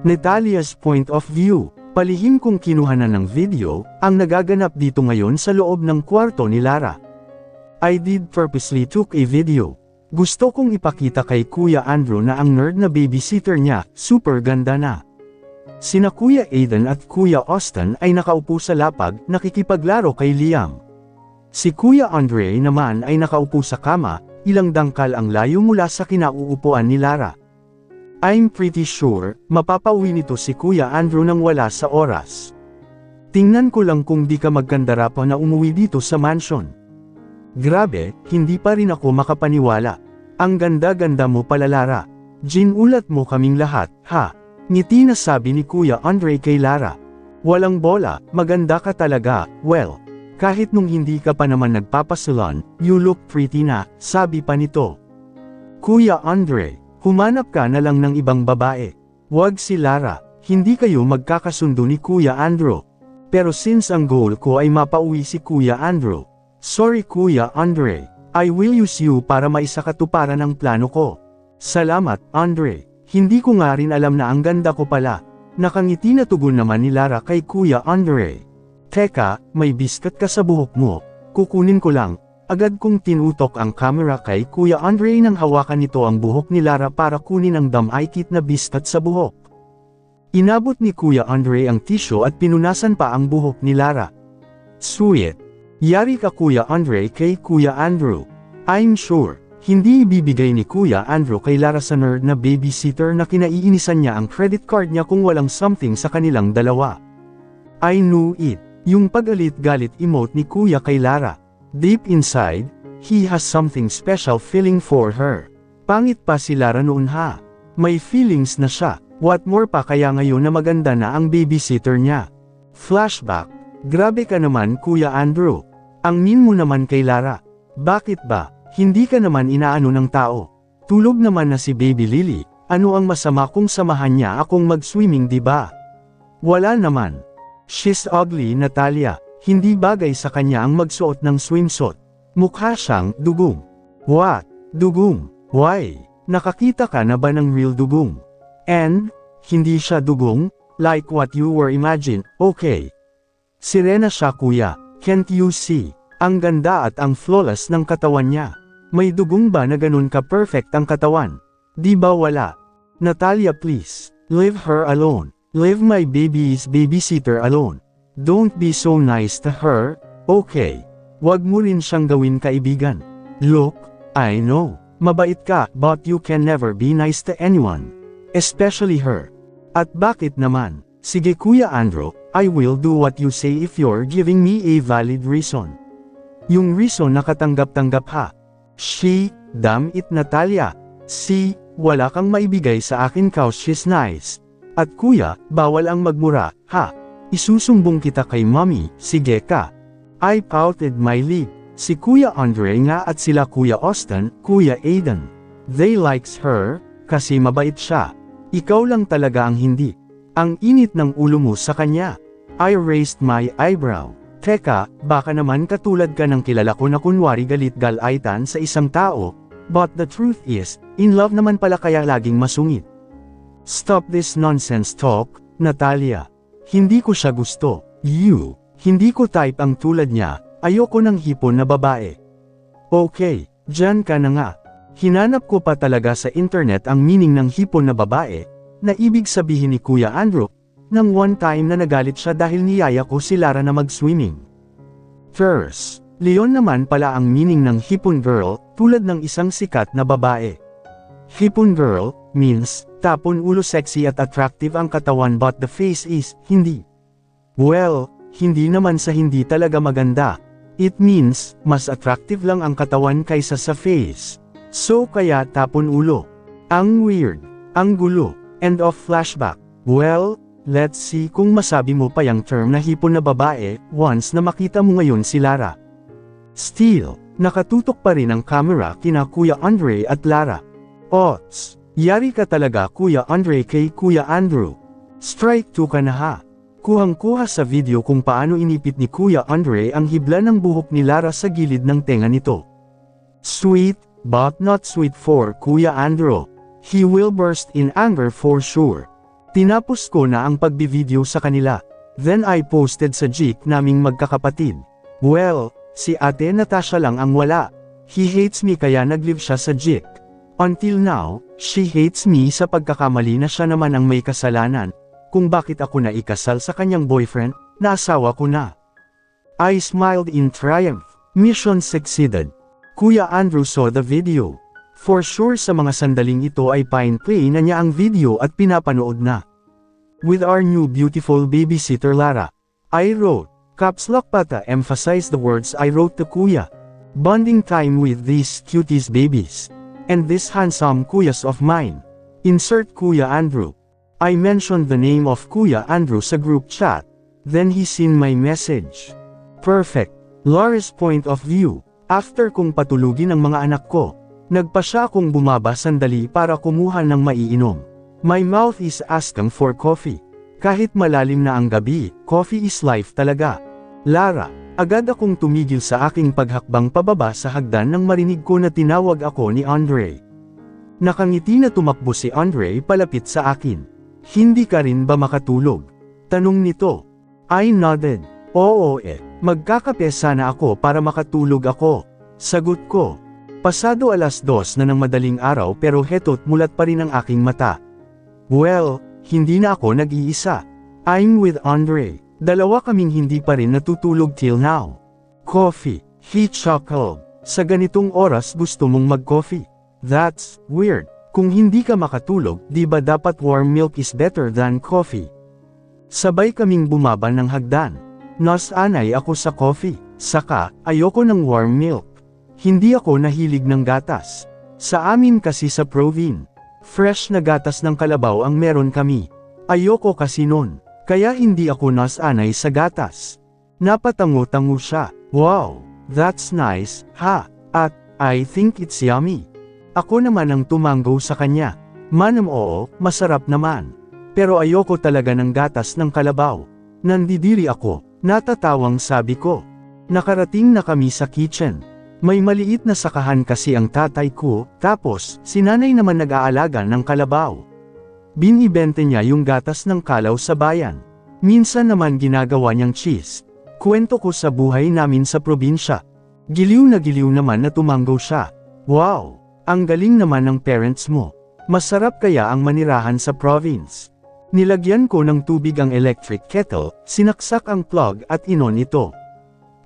Natalia's point of view. Palihim kong kinuhanan ng video, ang nagaganap dito ngayon sa loob ng kwarto ni Lara. I did purposely took a video. Gusto kong ipakita kay Kuya Andrew na ang nerd na babysitter niya, super ganda na. Sina Kuya Aiden at Kuya Austin ay nakaupo sa lapag, nakikipaglaro kay Liam. Si Kuya Andre naman ay nakaupo sa kama, ilang dangkal ang layo mula sa kinauupuan ni Lara. I'm pretty sure, mapapauwi nito si Kuya Andrew nang wala sa oras. Tingnan ko lang kung di ka magkandara pa na umuwi dito sa mansion. Grabe, hindi pa rin ako makapaniwala. Ang ganda-ganda mo pala Lara. Ginulat mo kaming lahat, ha? Ngiti na sabi ni Kuya Andre kay Lara. Walang bola, maganda ka talaga, well. Kahit nung hindi ka pa naman nagpapasalon, you look pretty na, sabi pa nito. Kuya Andre, humanap ka na lang ng ibang babae. Wag si Lara, hindi kayo magkakasundo ni Kuya Andrew. Pero since ang goal ko ay mapauwi si Kuya Andrew. Sorry Kuya Andre, I will use you para maisakatuparan ang plano ko. Salamat, Andre. Hindi ko nga rin alam na ang ganda ko pala. Nakangiti na tugon naman ni Lara kay Kuya Andre. Teka, may biskat ka sa buhok mo. Kukunin ko lang. Agad kong tinutok ang camera kay Kuya Andre nang hawakan nito ang buhok ni Lara para kunin ang damaykit na biskat sa buhok. Inabot ni Kuya Andre ang tissue at pinunasan pa ang buhok ni Lara. Sweet. Yari ka Kuya Andre kay Kuya Andrew. I'm sure, hindi ibibigay ni Kuya Andrew kay Lara sa nerd na babysitter na kinaiinisan niya ang credit card niya kung walang something sa kanilang dalawa. I knew it. Yung pagalit-galit emote ni Kuya kay Lara. Deep inside, he has something special feeling for her. Pangit pa si Lara noon ha. May feelings na siya. What more pa kaya ngayon na maganda na ang babysitter niya. Flashback. Grabe ka naman Kuya Andrew. Ang mean mo naman kay Lara. Bakit ba? Hindi ka naman inaano ng tao. Tulog naman na si Baby Lily. Ano ang masama kung samahan niya akong mag-swimming diba? Wala naman. She's ugly Natalia. Hindi bagay sa kanya ang magsuot ng swimsuit. Mukha siyang dugong. What? Dugong? Why? Nakakita ka na ba ng real dugong? And, hindi siya dugong? Like what you were imagine, okay. Sirena siya kuya, can't you see? Ang ganda at ang flawless ng katawan niya. May dugong ba na ganun ka-perfect ang katawan? Di ba wala? Natalia please, leave her alone. Leave my baby's babysitter alone. Don't be so nice to her, okay? Wag mo rin siyang gawin kaibigan. Look, I know, mabait ka, but you can never be nice to anyone. Especially her. At bakit naman? Sige Kuya Andrew, I will do what you say if you're giving me a valid reason. Yung reason na katanggap-tanggap ha. She, damn it Natalia. See, wala kang maibigay sa akin cause she's nice. At kuya, bawal ang magmura, ha? Isusumbong kita kay mommy, sige ka. I pouted my lip. Si Kuya Andre nga at sila Kuya Austin, Kuya Aiden. They likes her, kasi mabait siya. Ikaw lang talaga ang hindi. Ang init ng ulo mo sa kanya. I raised my eyebrow. Teka, baka naman katulad ka ng kilala ko na kunwari galit-galaitan sa isang tao, but the truth is, in love naman pala kaya laging masungit. Stop this nonsense talk, Natalia. Hindi ko siya gusto. You. Hindi ko type ang tulad niya, ayoko ng hipon na babae. Okay, dyan ka na nga. Hinanap ko pa talaga sa internet ang meaning ng hipon na babae, na ibig sabihin ni Kuya Andrew, nang one time na nagalit siya dahil niyaya ko si Lara na mag-swimming. First, Leon naman pala ang meaning ng hipon girl, tulad ng isang sikat na babae. Hipon girl, means, tapon ulo sexy at attractive ang katawan but the face is, hindi. Well, hindi naman sa hindi talaga maganda. It means, mas attractive lang ang katawan kaysa sa face. So kaya tapon ulo. Ang weird, ang gulo, end of flashback. Well, let's see kung masabi mo pa yung term na hipon na babae, once na makita mo ngayon si Lara. Still, nakatutok pa rin ang camera kina Kuya Andre at Lara. Ots, yari ka talaga Kuya Andre kay Kuya Andrew. Strike 2 ka na ha. Kuhang-kuha sa video kung paano inipit ni Kuya Andre ang hibla ng buhok ni Lara sa gilid ng tenga nito. Sweet, but not sweet for Kuya Andrew. He will burst in anger for sure. Tinapos ko na ang pagbi-video sa kanila. Then I posted sa Gcash naming magkakapatid. Well, si Ate Natasha lang ang wala. He hates me kaya nag-live siya sa Gcash. Until now, she hates me sa pagkakamali na siya naman ang may kasalanan. Kung bakit ako na ikasal sa kanyang boyfriend, na asawa ko na. I smiled in triumph. Mission succeeded. Kuya Andrew saw the video. For sure sa mga sandaling ito ay pine-play na niya ang video at pinapanood na. With our new beautiful babysitter Lara, I wrote, caps lock pata emphasize the words I wrote to Kuya. Bonding time with these cuties babies. And this handsome kuyas of mine. Insert Kuya Andrew. I mentioned the name of Kuya Andrew sa group chat. Then he seen my message. Perfect. Lara's point of view. After kong patulugin ang mga anak ko, nagpa siya akong bumaba sandali para kumuha ng maiinom. My mouth is asking for coffee. Kahit malalim na ang gabi, coffee is life talaga. Lara, agad akong tumigil sa aking paghakbang pababa sa hagdan nang marinig ko na tinawag ako ni Andre. Nakangiti na tumakbo si Andre palapit sa akin. Hindi ka rin ba makatulog? Tanong nito. I nodded. Oo magkakape sana ako para makatulog ako. Sagot ko. Pasado 2:00 na ng madaling araw pero heto't mulat pa rin ang aking mata. Well, hindi na ako nag-iisa. I'm with Andre. Dalawa kaming hindi pa rin natutulog till now. Coffee. He chuckled. Sa ganitong oras gusto mong mag-coffee. That's weird. Kung hindi ka makatulog, di ba dapat warm milk is better than coffee? Sabay kaming bumaba ng hagdan. Nasanay ako sa coffee. Saka, ayoko ng warm milk. Hindi ako nahilig ng gatas. Sa amin kasi sa province, fresh na gatas ng kalabaw ang meron kami. Ayoko kasi nun. Kaya hindi ako nasanay sa gatas. Napatango-tango siya. Wow, that's nice, ha? At, I think it's yummy. Ako naman ang tumanggo sa kanya. Manam oo, masarap naman. Pero ayoko talaga ng gatas ng kalabaw. Nandidiri ako. Natatawang sabi ko. Nakarating na kami sa kitchen. May maliit na sakahan kasi ang tatay ko, tapos, si nanay naman nag-aalaga ng kalabaw. Binibente niya yung gatas ng kalaw sa bayan. Minsan naman ginagawa niyang cheese. Kwento ko sa buhay namin sa probinsya. Giliw naman na tumanggo siya. Wow! Ang galing naman ng parents mo. Masarap kaya ang manirahan sa province. Nilagyan ko ng tubig ang electric kettle, sinaksak ang plug at inon ito.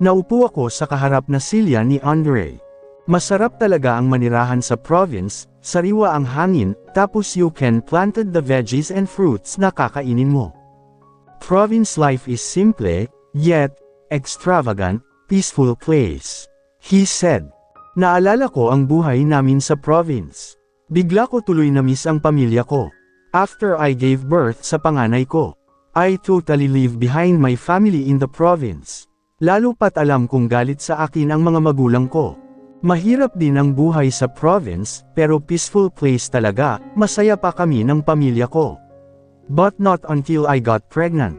Naupo ako sa kaharap na silya ni Andre. Masarap talaga ang manirahan sa province, sariwa ang hangin, tapos you can planted the veggies and fruits na kakainin mo. Province life is simple, yet, extravagant, peaceful place. He said. Naalala ko ang buhay namin sa province. Bigla ko tuloy na miss ang pamilya ko. After I gave birth sa panganay ko, I totally leave behind my family in the province. Lalo pat alam kong galit sa akin ang mga magulang ko. Mahirap din ang buhay sa province, pero peaceful place talaga, masaya pa kami ng pamilya ko. But not until I got pregnant.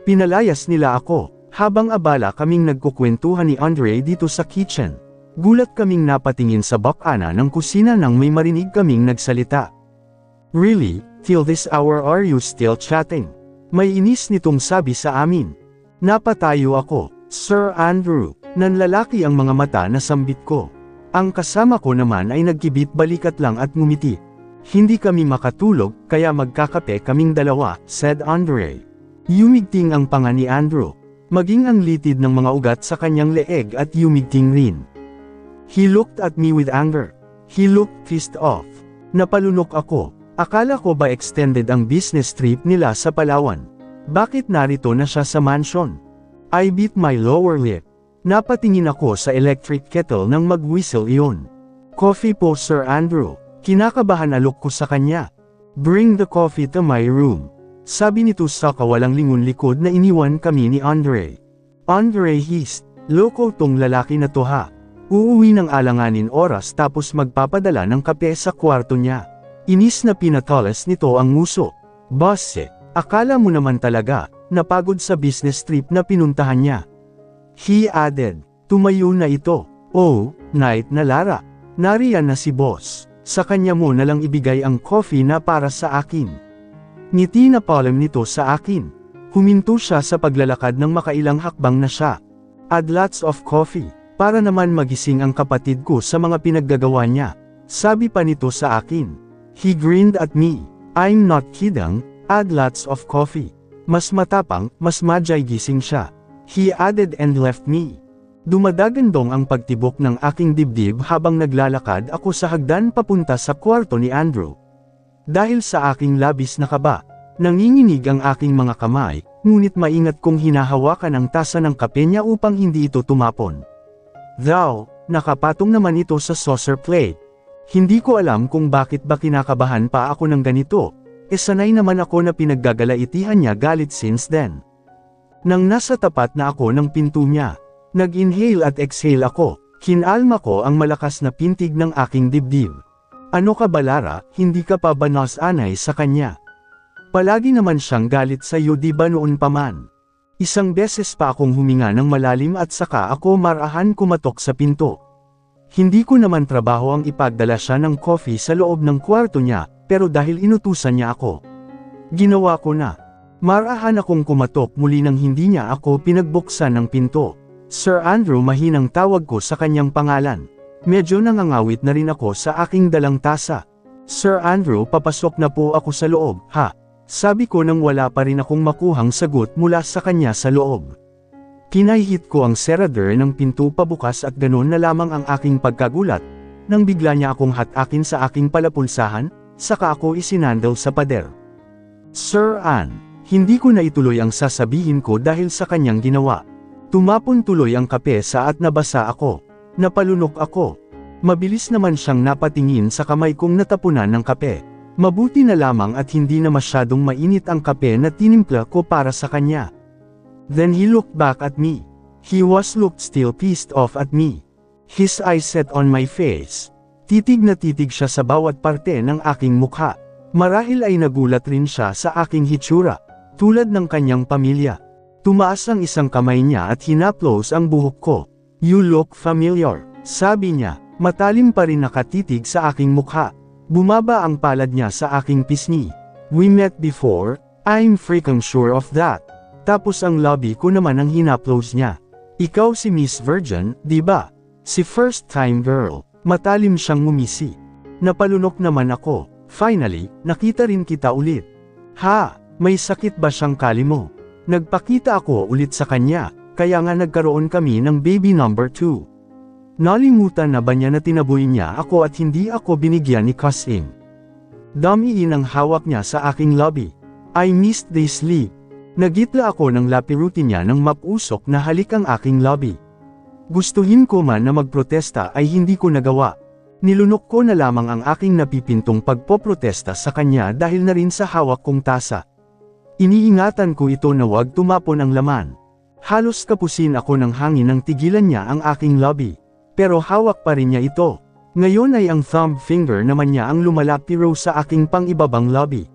Pinalayas nila ako, habang abala kaming nagkukwentuhan ni Andre dito sa kitchen. Gulat kaming napatingin sa bakana ng kusina nang may marinig kaming nagsalita. Really, till this hour are you still chatting? May inis nitong sabi sa amin. Napatayo ako, Sir Andrew, nanlalaki ang mga mata na sambit ko. Ang kasama ko naman ay nagkibit balikat lang at ngumiti. Hindi kami makatulog, kaya magkakape kaming dalawa, said Andre. Yumigting ang panga ni Andrew. Maging ang litid ng mga ugat sa kanyang leeg at yumigting rin. He looked at me with anger. He looked pissed off. Napalunok ako. Akala ko ba extended ang business trip nila sa Palawan? Bakit narito na siya sa mansion? I bit my lower lip. Napatingin ako sa electric kettle nang mag-whistle iyon. Coffee po Sir Andrew. Kinakabahan alok ko sa kanya. Bring the coffee to my room. Sabi nito sa kawalang lingon likod na iniwan kami ni Andre. Andre hissed. Loko tong lalaki na to ha. Uuwi ng alanganin oras tapos magpapadala ng kape sa kwarto niya. Inis na pinatoles nito ang nguso. Bosse, akala mo naman talaga, napagod sa business trip na pinuntahan niya. He added, tumayo na ito. Oh, night na Lara. Nariyan na si boss. Sa kanya mo na lang ibigay ang coffee na para sa akin. Ngiti na palem nito sa akin. Huminto siya sa paglalakad ng makailang hakbang na siya. Add lots of coffee, para naman magising ang kapatid ko sa mga pinaggagawa niya. Sabi pa nito sa akin. He grinned at me. I'm not kidding, add lots of coffee. Mas matapang, mas majay gising siya. He added and left me. Dumadagandong ang pagtibok ng aking dibdib habang naglalakad ako sa hagdan papunta sa kwarto ni Andrew. Dahil sa aking labis na kaba, nanginginig ang aking mga kamay, ngunit maingat kong hinahawakan ang tasa ng kape niya upang hindi ito tumapon. Though, nakapatong naman ito sa saucer plate. Hindi ko alam kung bakit ba kinakabahan pa ako ng ganito, sanay naman ako na pinaggagalaitihan niya galit since then. Nang nasa tapat na ako ng pinto niya, nag-inhale at exhale ako, kinalma ko ang malakas na pintig ng aking dibdib. Ano ka ba Lara, hindi ka pa ba nasanay sa kanya? Palagi naman siyang galit sa iyo di ba noon pa man? Isang beses pa akong huminga ng malalim at saka ako marahan kumatok sa pinto. Hindi ko naman trabaho ang ipagdala siya ng coffee sa loob ng kwarto niya, pero dahil inutusan niya ako, ginawa ko na. Marahan akong kumatok muli nang hindi niya ako pinagbuksan ng pinto. Sir Andrew mahinang tawag ko sa kanyang pangalan. Medyo nangangawit na rin ako sa aking dalang tasa. Sir Andrew, papasok na po ako sa loob, ha? Sabi ko nang wala pa rin akong makuhang sagot mula sa kanya sa loob. Pinahihit ko ang serador ng pinto pabukas at ganoon na lamang ang aking pagkagulat, nang bigla niya akong hatakin sa aking palapulsahan, saka ako isinandal sa pader. Sir Ann, hindi ko na ituloy ang sasabihin ko dahil sa kanyang ginawa. Tumapon tuloy ang kape sa at nabasa ako. Napalunok ako. Mabilis naman siyang napatingin sa kamay kong natapunan ng kape. Mabuti na lamang at hindi na masyadong mainit ang kape na tinimpla ko para sa kanya. Then he looked back at me. He looked still pissed off at me. His eyes set on my face. Titig na titig siya sa bawat parte ng aking mukha. Marahil ay nagulat rin siya sa aking hitsura, tulad ng kanyang pamilya. Tumaas ang isang kamay niya at hinaplos ang buhok ko. You look familiar, sabi niya, matalim pa rin nakatitig sa aking mukha. Bumaba ang palad niya sa aking pisngi. We met before, I'm freaking sure of that. Tapos ang lobby ko naman ang hinaplos niya. Ikaw si Miss Virgin, di ba? Si first time girl. Matalim siyang ngumisi. Napalunok naman ako. Finally, nakita rin kita ulit. Ha, may sakit ba siyang kali mo? Nagpakita ako ulit sa kanya, kaya nga nagkaroon kami ng baby number 2. Nalimutan na ba niya na tinaboy niya ako at hindi ako binigyan ni Cousin? Damiin ang hawak niya sa aking lobby. I missed the sleep. Nagitla ako ng lapiruti niya nang mapusok na halik ang aking lobby. Gustuhin ko man na magprotesta ay hindi ko nagawa. Nilunok ko na lamang ang aking napipintong pagpoprotesta sa kanya dahil na rin sa hawak kong tasa. Iniingatan ko ito na wag tumapon ang laman. Halos kapusin ako ng hangin nang tigilan niya ang aking lobby. Pero hawak pa rin niya ito. Ngayon ay ang thumb finger naman niya ang lumalapiro sa aking pang-ibabang lobby.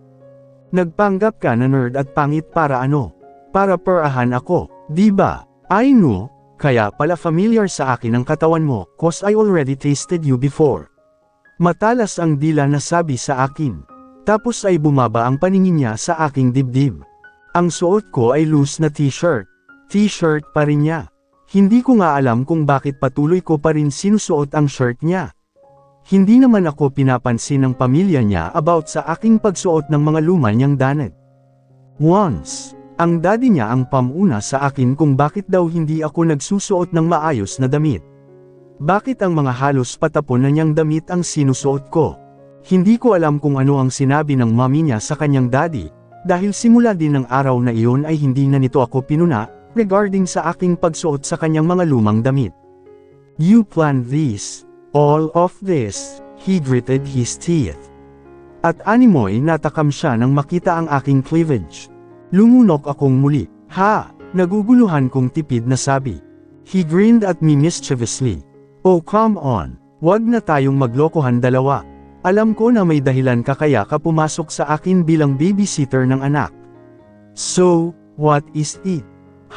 Nagpanggap ka na nerd at pangit para ano? Para perahan ako, di ba? I know, kaya pala familiar sa akin ang katawan mo, cause I already tasted you before. Matalas ang dila na sabi sa akin. Tapos ay bumaba ang paningin niya sa aking dibdib. Ang suot ko ay loose na t-shirt. T-shirt pa rin niya. Hindi ko nga alam kung bakit patuloy ko pa rin sinusuot ang shirt niya. Hindi naman ako pinapansin ng pamilya niya about sa aking pagsuot ng mga luma niyang damit. Once, ang daddy niya ang pamuna sa akin kung bakit daw hindi ako nagsusuot ng maayos na damit. Bakit ang mga halos patapon na niyang damit ang sinusuot ko? Hindi ko alam kung ano ang sinabi ng mommy niya sa kanyang daddy, dahil simula din ng araw na iyon ay hindi na nito ako pinuna, regarding sa aking pagsuot sa kanyang mga lumang damit. You planned this. All of this, he gritted his teeth. At animoy natakam siya nang makita ang aking cleavage. Lumunok akong muli. Ha, naguguluhan kong tipid na sabi. He grinned at me mischievously. Oh come on, wag na tayong maglokohan dalawa. Alam ko na may dahilan ka kaya ka pumasok sa akin bilang babysitter ng anak. So, what is it?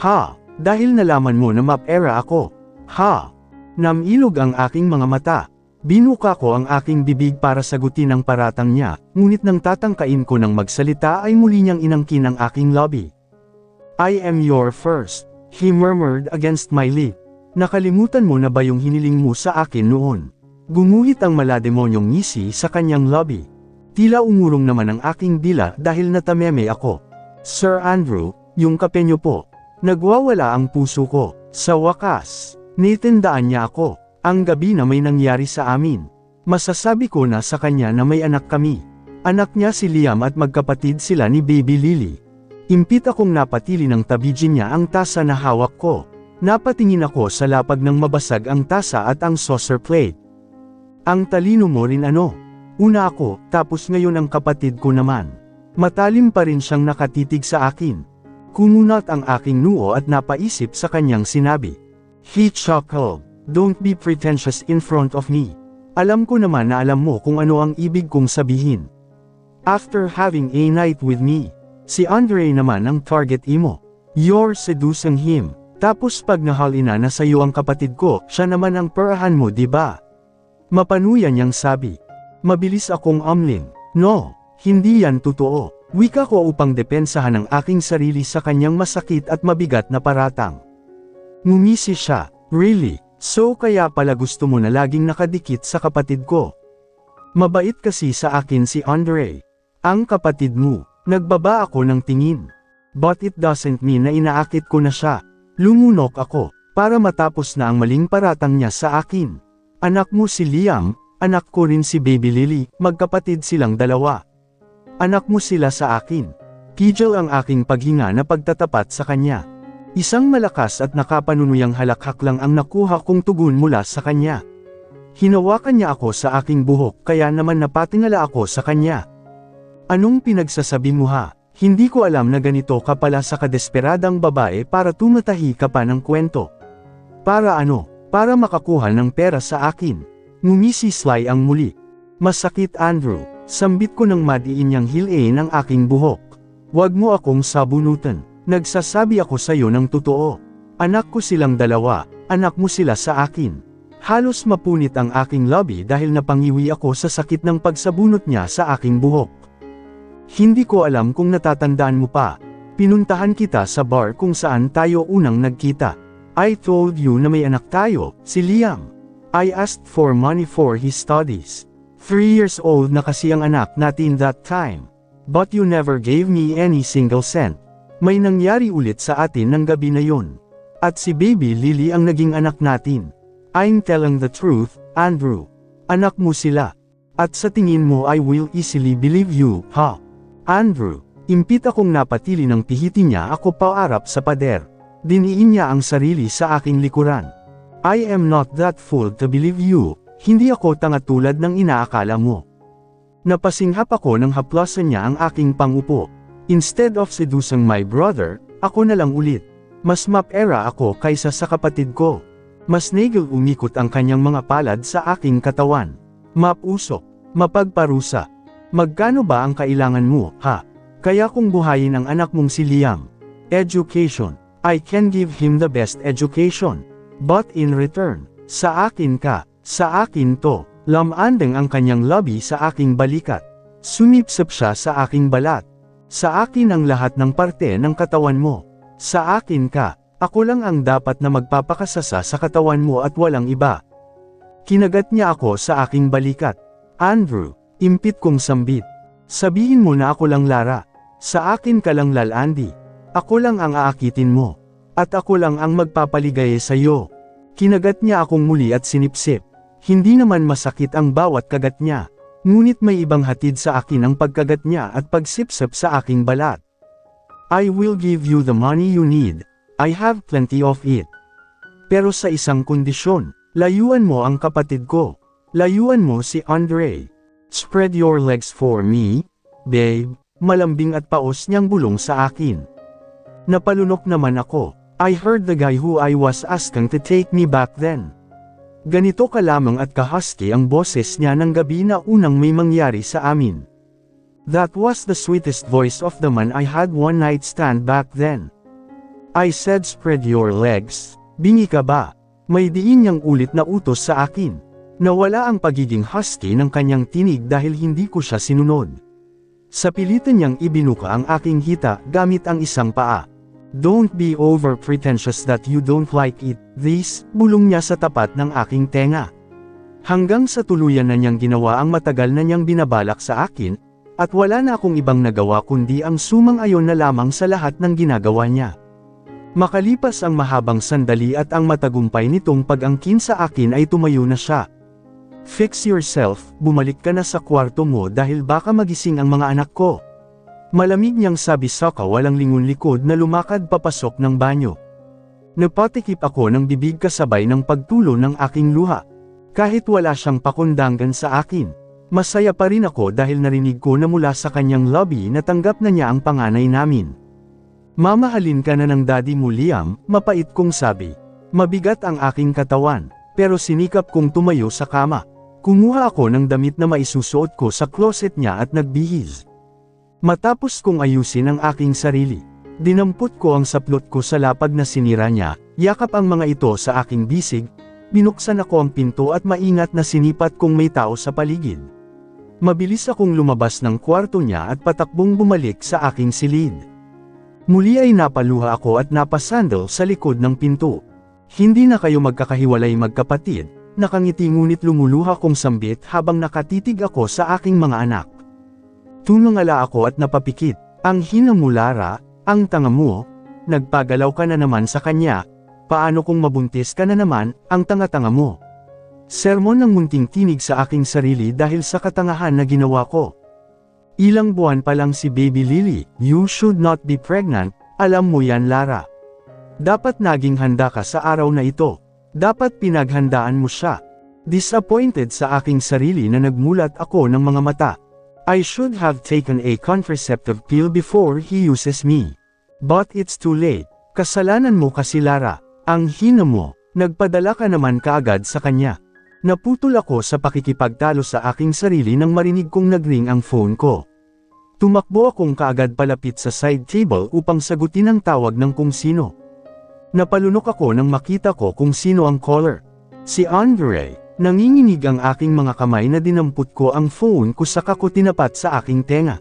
Ha, dahil nalaman mo na map-era ako. Ha. Namilog ang aking mga mata. Binuka ko ang aking bibig para sagutin ang paratang niya, ngunit nang tatangkain ko ng magsalita ay muli niyang inangkin ang aking labi. I am your first, he murmured against my lip. Nakalimutan mo na ba yung hiniling mo sa akin noon? Gumuhit ang malademonyong ngisi sa kanyang labi. Tila umurong naman ang aking dila dahil natameme ako. Sir Andrew, yung kape niyo po. Nagwawala ang puso ko. Sa wakas, nitindaan niya ako. Ang gabi na may nangyari sa amin. Masasabi ko na sa kanya na may anak kami. Anak niya si Liam at magkapatid sila ni Baby Lily. Impit akong napatili ng tabidin niya ang tasa na hawak ko. Napatingin ako sa lapag ng mabasag ang tasa at ang saucer plate. Ang talino mo rin ano? Una ako, tapos ngayon ang kapatid ko naman. Matalim pa rin siyang nakatitig sa akin. Kumunat ang aking noo at napaisip sa kanyang sinabi. He chuckled. Don't be pretentious in front of me. Alam ko naman na alam mo kung ano ang ibig kong sabihin. After having a night with me, si Andre naman ang target imo. You're seducing him. Tapos pag nahalina na sa iyo ang kapatid ko, siya naman ang perahan mo, diba? Mapanuyan niyang sabi. Mabilis akong amling. No, hindi yan totoo. Wika ko upang depensahan ang aking sarili sa kanyang masakit at mabigat na paratang. Ngumisi siya. Really? So kaya pala gusto mo na laging nakadikit sa kapatid ko. Mabait kasi sa akin si Andre. Ang kapatid mo. Nagbaba ako ng tingin. But it doesn't mean na inaakit ko na siya. Lumunok ako, para matapos na ang maling paratang niya sa akin. Anak mo si Liam, anak ko rin si Baby Lily, magkapatid silang dalawa. Anak mo sila sa akin. Pigil ang aking paghinga na pagtatapat sa kanya. Isang malakas at nakapanunuyang halakhak lang ang nakuha kong tugon mula sa kanya. Hinawakan niya ako sa aking buhok kaya naman napatingala ako sa kanya. Anong pinagsasabi mo ha? Hindi ko alam na ganito ka pala sa kadesperadang babae para tumatahi ka pa ng kwento. Para ano? Para makakuha ng pera sa akin. Ngumisi Sly ang muli. Masakit Andrew, sambit ko ng madiin niyang hilain ang aking buhok. Huwag mo akong sabunutan. Nagsasabi ako sa iyo ng totoo. Anak ko silang dalawa, anak mo sila sa akin. Halos mapunit ang aking labi dahil napangiwi ako sa sakit ng pagsabunot niya sa aking buhok. Hindi ko alam kung natatandaan mo pa. Pinuntahan kita sa bar kung saan tayo unang nagkita. I told you na may anak tayo, si Liam. I asked for money for his studies. 3 years old na kasi ang anak natin that time. But you never gave me any single cent. May nangyari ulit sa atin ng gabi na yun. At si Baby Lily ang naging anak natin. I'm telling the truth, Andrew. Anak mo sila. At sa tingin mo I will easily believe you, ha? Andrew, impit akong napatili ng pihitin niya ako paarap sa pader. Diniin niya ang sarili sa aking likuran. I am not that fool to believe you. Hindi ako tanga tulad ng inaakala mo. Napasinghap ako nang haplasan niya ang aking pangupo. Instead of seducing my brother, ako na lang ulit. Mas mapera ako kaysa sa kapatid ko. Mas nagil umikot ang kanyang mga palad sa aking katawan. Mapusok, mapagparusa. Magkano ba ang kailangan mo, ha? Kaya kung buhayin ang anak mong si Liam. Education. I can give him the best education. But in return, sa akin ka, sa akin to. Lamandeng ang kanyang labi sa aking balikat. Sumipsip siya sa aking balat. Sa akin ang lahat ng parte ng katawan mo. Sa akin ka, ako lang ang dapat na magpapakasasa sa katawan mo at walang iba. Kinagat niya ako sa aking balikat. Andrew, impit kong sambit. Sabihin mo na ako lang Lara. Sa akin ka lang lalandi. Ako lang ang aakitin mo. At ako lang ang magpapaligaya sa iyo. Kinagat niya akong muli at sinipsip. Hindi naman masakit ang bawat kagat niya. Ngunit may ibang hatid sa akin ang pagkagat niya at pagsipsip sa aking balat. I will give you the money you need. I have plenty of it. Pero sa isang kondisyon, layuan mo ang kapatid ko. Layuan mo si Andre. Spread your legs for me, babe. Malambing at paos niyang bulong sa akin. Napalunok naman ako. I heard the guy who I was asking to take me back then. Ganito kalamang at kahusky ang boses niya ng gabi na unang may mangyari sa amin. That was the sweetest voice of the man I had one night stand back then. I said spread your legs, bingi ka ba? May diin niyang ulit na utos sa akin. Nawala ang pagiging husky ng kanyang tinig dahil hindi ko siya sinunod. Sa pilitan niyang ibinuka ang aking hita gamit ang isang paa. "Don't be over pretentious that you don't like it, this," bulong niya sa tapat ng aking tenga. Hanggang sa tuluyan na niyang ginawa ang matagal na niyang binabalak sa akin, at wala na akong ibang nagawa kundi ang sumang-ayon na lamang sa lahat ng ginagawa niya. Makalipas ang mahabang sandali at ang matagumpay nitong pag-angkin sa akin ay tumayo na siya. "Fix yourself, bumalik ka na sa kwarto mo dahil baka magising ang mga anak ko." Malamig niyang sabi sa kawalang lingon likod na lumakad papasok ng banyo. Napatikip ako ng bibig kasabay ng pagtulo ng aking luha. Kahit wala siyang pakundangan sa akin, masaya pa rin ako dahil narinig ko na mula sa kanyang lobby na tanggap na niya ang panganay namin. "Mamahalin ka na ng daddy mo, Liam," mapait kong sabi. Mabigat ang aking katawan, pero sinikap kong tumayo sa kama. Kumuha ako ng damit na maisusuot ko sa closet niya at nagbihis. Matapos kong ayusin ang aking sarili, dinampot ko ang saplot ko sa lapag na sinira niya, yakap ang mga ito sa aking bisig, binuksan ako ang pinto at maingat na sinipat kung may tao sa paligid. Mabilis akong lumabas ng kwarto niya at patakbong bumalik sa aking silid. Muli ay napaluha ako at napasandal sa likod ng pinto. "Hindi na kayo magkakahiwalay magkapatid," nakangiti ngunit lumuluha kong sambit habang nakatitig ako sa aking mga anak. Tumangala ako at napapikit. "Ang hina mo, Lara, ang tanga mo, nagpagalaw ka na naman sa kanya, paano kung mabuntis ka na naman, ang tanga-tanga mo." Sermon ng munting tinig sa aking sarili dahil sa katangahan na ginawa ko. "Ilang buwan pa lang si Baby Lily, you should not be pregnant, alam mo yan, Lara. Dapat naging handa ka sa araw na ito. Dapat pinaghandaan mo siya." Disappointed sa aking sarili na nagmulat ako ng mga mata. "I should have taken a contraceptive pill before he uses me. But it's too late. Kasalanan mo kasi, Lara. Ang hina mo, nagpadala ka naman kaagad sa kanya." Naputol ako sa pakikipagtalo sa aking sarili nang marinig kong nagring ang phone ko. Tumakbo akong kaagad palapit sa side table upang sagutin ang tawag ng kung sino. Napalunok ako nang makita ko kung sino ang caller. Si Andre. Nanginginig ang aking mga kamay na dinampot ko ang phone ko saka ko tinapat sa aking tenga.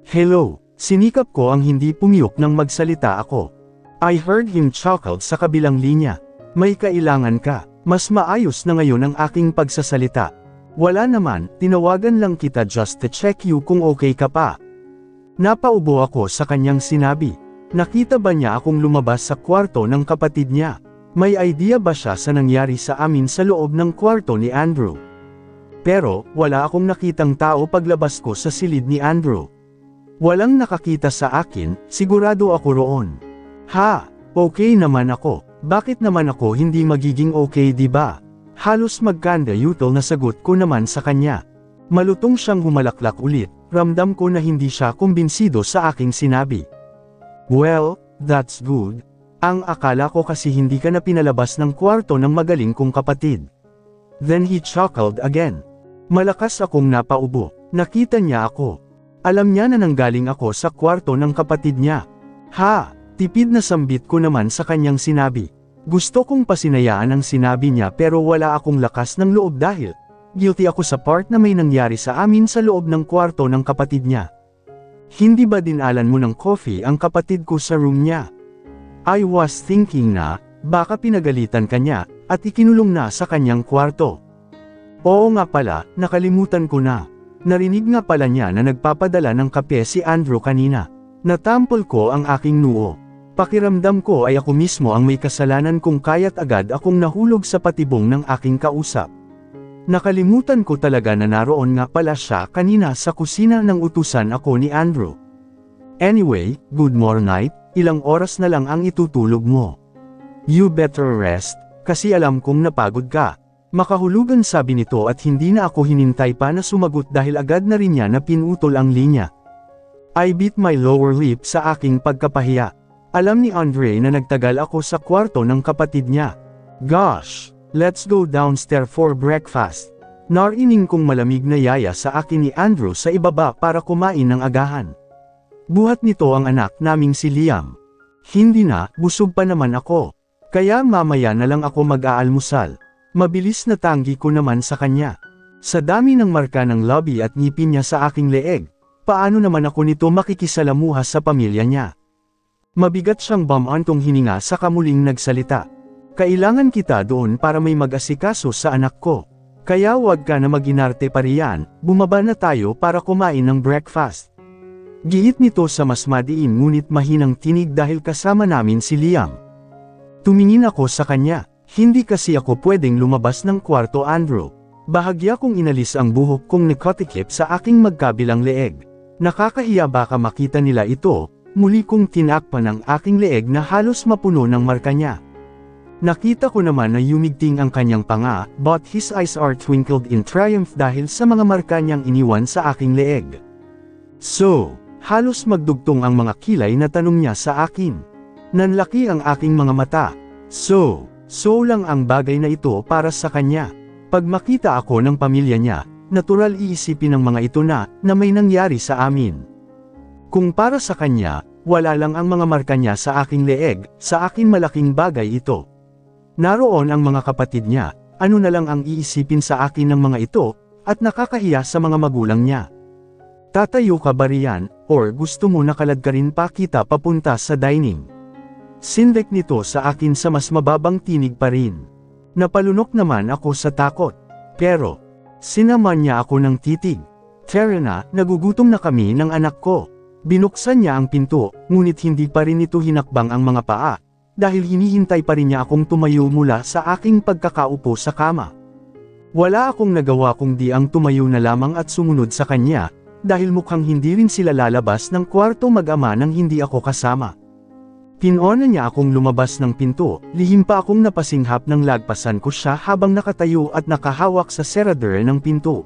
"Hello," sinikap ko ang hindi pumiyok nang magsalita ako. I heard him chuckled sa kabilang linya. "May kailangan ka? Mas maayos na ngayon ang aking pagsasalita." "Wala naman, tinawagan lang kita just to check you kung okay ka pa." Napaubo ako sa kanyang sinabi. Nakita ba niya akong lumabas sa kwarto ng kapatid niya? May idea ba siya sa nangyari sa amin sa loob ng kwarto ni Andrew? Pero, wala akong nakitang tao paglabas ko sa silid ni Andrew. Walang nakakita sa akin, sigurado ako roon. "Ha, okay naman ako. Bakit naman ako hindi magiging okay, di ba?" Halos magkanda-yutol na sagot ko naman sa kanya. Malutong siyang humalaklak ulit, ramdam ko na hindi siya kumbinsido sa aking sinabi. "Well, that's good. Ang akala ko kasi hindi ka na pinalabas ng kwarto ng magaling kong kapatid." Then he chuckled again. Malakas akong napaubo. Nakita niya ako. Alam niya na nanggaling ako sa kwarto ng kapatid niya. "Ha?" Tipid na sambit ko naman sa kanyang sinabi. Gusto kong pasinayaan ang sinabi niya pero wala akong lakas ng loob dahil guilty ako sa part na may nangyari sa amin sa loob ng kwarto ng kapatid niya. "Hindi ba dinalan mo ng coffee ang kapatid ko sa room niya?" I was thinking na, baka pinagalitan ka niya, at ikinulong na sa kanyang kwarto. Oo nga pala, nakalimutan ko na. Narinig nga pala niya na nagpapadala ng kape si Andrew kanina. Natampol ko ang aking noo. Pakiramdam ko ay ako mismo ang may kasalanan kung kaya't agad akong nahulog sa patibong ng aking kausap. Nakalimutan ko talaga na naroon nga pala siya kanina sa kusina ng utusan ako ni Andrew. "Anyway, good morning night, ilang oras na lang ang itutulog mo. You better rest, kasi alam kong napagod ka." Makahulugan sabi nito at hindi na ako hinintay pa na sumagot dahil agad na rin niya na pinutol ang linya. I bit my lower lip sa aking pagkapahiya. Alam ni Andre na nagtagal ako sa kwarto ng kapatid niya. "Gosh, let's go downstairs for breakfast." Narinig kong malamig na yaya sa akin ni Andrew sa ibaba para kumain ng agahan. Buhat nito ang anak naming si Liam. Hindi na, busog pa naman ako. Kaya mamaya na lang ako mag-aalmusal. Mabilis na tanggi ko naman sa kanya. Sa dami ng marka ng lobby at ngipin niya sa aking leeg, paano naman ako nito makikisalamuha sa pamilya niya? Mabigat siyang bumantong hininga sa kamuling nagsalita. Kailangan kita doon para may mag-asikaso sa anak ko. Kaya wag ka na mag-inarte pa riyan, bumaba na tayo para kumain ng breakfast. Gihit nito sa mas madiin ngunit mahinang tinig dahil kasama namin si Liam. Tumingin ako sa kanya. Hindi kasi ako pwedeng lumabas ng kwarto, Andrew. Bahagya kong inalis ang buhok kong nakatikip sa aking magkabilang leeg. Nakakahiya baka makita nila ito, muli kong tinakpan ang aking leeg na halos mapuno ng marka niya. Nakita ko naman na yumigting ang kanyang panga, but his eyes are twinkled in triumph dahil sa mga marka niyang iniwan sa aking leeg. So, halos magdugtong ang mga kilay na tanong niya sa akin. Nanlaki ang aking mga mata. So lang ang bagay na ito para sa kanya. Pag makita ako ng pamilya niya, natural iisipin ng mga ito na may nangyari sa amin. Kung para sa kanya, wala lang ang mga marka niya sa aking leeg, sa akin malaking bagay ito. Naroon ang mga kapatid niya, ano na lang ang iisipin sa akin ng mga ito, at nakakahiya sa mga magulang niya. Tatayo ka ba riyan, or gusto mo nakalad ka rin pa kita papunta sa dining? Sinlek nito sa akin sa mas mababang tinig pa rin. Napalunok naman ako sa takot. Pero, sinaman niya ako ng titig. Tara na, nagugutom na kami ng anak ko. Binuksan niya ang pinto, ngunit hindi pa rin ito hinakbang ang mga paa, dahil hinihintay pa rin niya akong tumayo mula sa aking pagkakaupo sa kama. Wala akong nagawa kundi ang tumayo na lamang at sumunod sa kanya, dahil mukhang hindi rin sila lalabas ng kwarto mag-ama nang hindi ako kasama. Pinona niya akong lumabas ng pinto, lihim pa akong napasinghap ng lagpasan ko siya habang nakatayo at nakahawak sa serador ng pinto.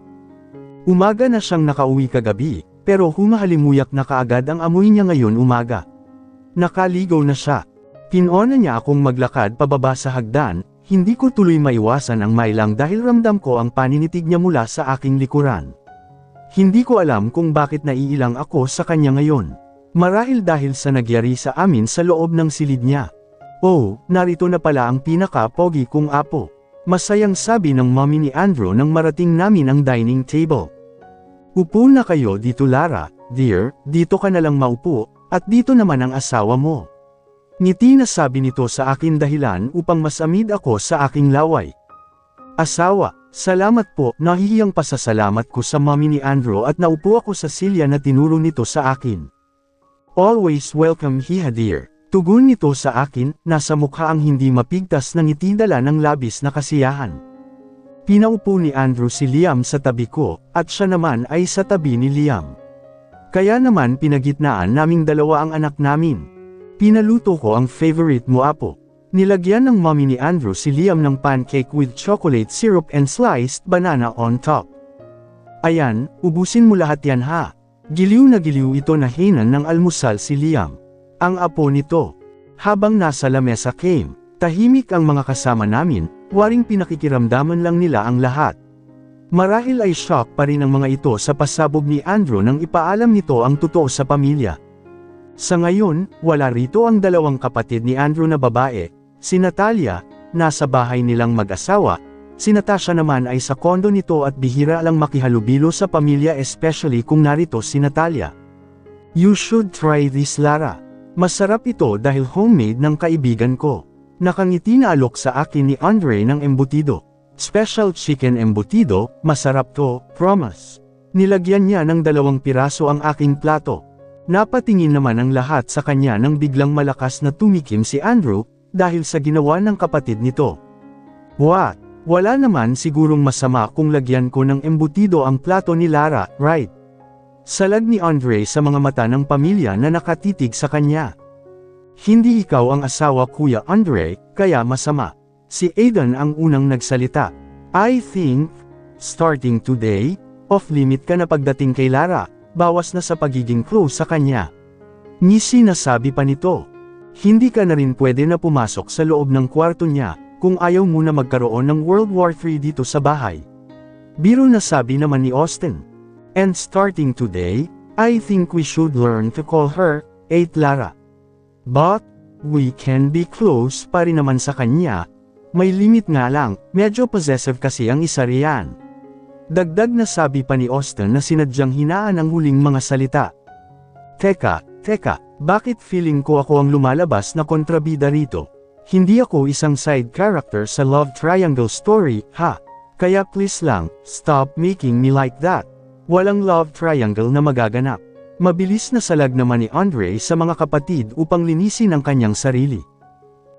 Umaga na siyang nakauwi kagabi, pero humahalimuyak na kaagad ang amoy niya ngayon umaga. Nakaligaw na siya. Pinona niya akong maglakad pababa sa hagdan, hindi ko tuloy maiwasan ang mailang dahil ramdam ko ang paninitig niya mula sa aking likuran. Hindi ko alam kung bakit naiilang ako sa kanya ngayon. Marahil dahil sa nagyari sa amin sa loob ng silid niya. Oh, narito na pala ang pinaka-pogi kong apo. Masayang sabi ng mommy ni Andrew nang marating namin ang dining table. Upo na kayo dito, Lara, dear, dito ka na lang maupo, at dito naman ang asawa mo. Ngiti na sabi nito sa akin dahilan upang masamid ako sa aking laway. Asawa, salamat po, nahihiyang pasasalamat ko sa mommy ni Andrew at naupo ako sa silya na tinuro nito sa akin. Always welcome here, dear. Tugon nito sa akin, nasa mukha ang hindi mapigtas na ngiti dala ng labis na kasiyahan. Pinaupo ni Andrew si Liam sa tabi ko, at siya naman ay sa tabi ni Liam. Kaya naman pinagitnaan naming dalawa ang anak namin. Pinaluto ko ang favorite mo, apo. Nilagyan ng mommy ni Andrew si Liam ng pancake with chocolate syrup and sliced banana on top. Ayan, ubusin mo lahat yan ha. Giliw na giliw ito na hinan ng almusal si Liam. Ang apo nito. Habang nasa lamesa came, tahimik ang mga kasama namin, waring pinakikiramdaman lang nila ang lahat. Marahil ay shock pa rin ang mga ito sa pasabog ni Andrew nang ipaalam nito ang totoo sa pamilya. Sa ngayon, wala rito ang dalawang kapatid ni Andrew na babae, si Natalia, nasa bahay nilang mag-asawa, si Natasha naman ay sa kondo nito at bihira lang makihalubilo sa pamilya especially kung narito si Natalia. You should try this, Lara. Masarap ito dahil homemade ng kaibigan ko. Nakangiti na alok sa akin ni Andre ng embutido. Special chicken embutido, masarap to, promise. Nilagyan niya ng 2 piraso ang aking plato. Napatingin naman ang lahat sa kanya nang biglang malakas na tumikim si Andrew, dahil sa ginawa ng kapatid nito. What? Wala naman sigurong masama kung lagyan ko ng embutido ang plato ni Lara, right? Salag ni Andre sa mga mata ng pamilya na nakatitig sa kanya. Hindi ikaw ang asawa, Kuya Andre, kaya masama. Si Aidan ang unang nagsalita. I think, starting today, off-limit ka na pagdating kay Lara, bawas na sa pagiging close sa kanya. Ngisi na sabi pa nito. Hindi ka na rin pwede na pumasok sa loob ng kwarto niya, kung ayaw mo na magkaroon ng World War III dito sa bahay. Biro na sabi naman ni Austin. And starting today, I think we should learn to call her, Lara. But, we can be close pa rin naman sa kanya. May limit nga lang, medyo possessive kasi ang isa riyan. Dagdag na sabi pa ni Austin na sinadyang hinaan ang huling mga salita. Teka, bakit feeling ko ako ang lumalabas na kontrabida rito? Hindi ako isang side character sa love triangle story, ha? Kaya please lang, stop making me like that. Walang love triangle na magaganap. Mabilis na salag naman ni Andre sa mga kapatid upang linisin ang kanyang sarili.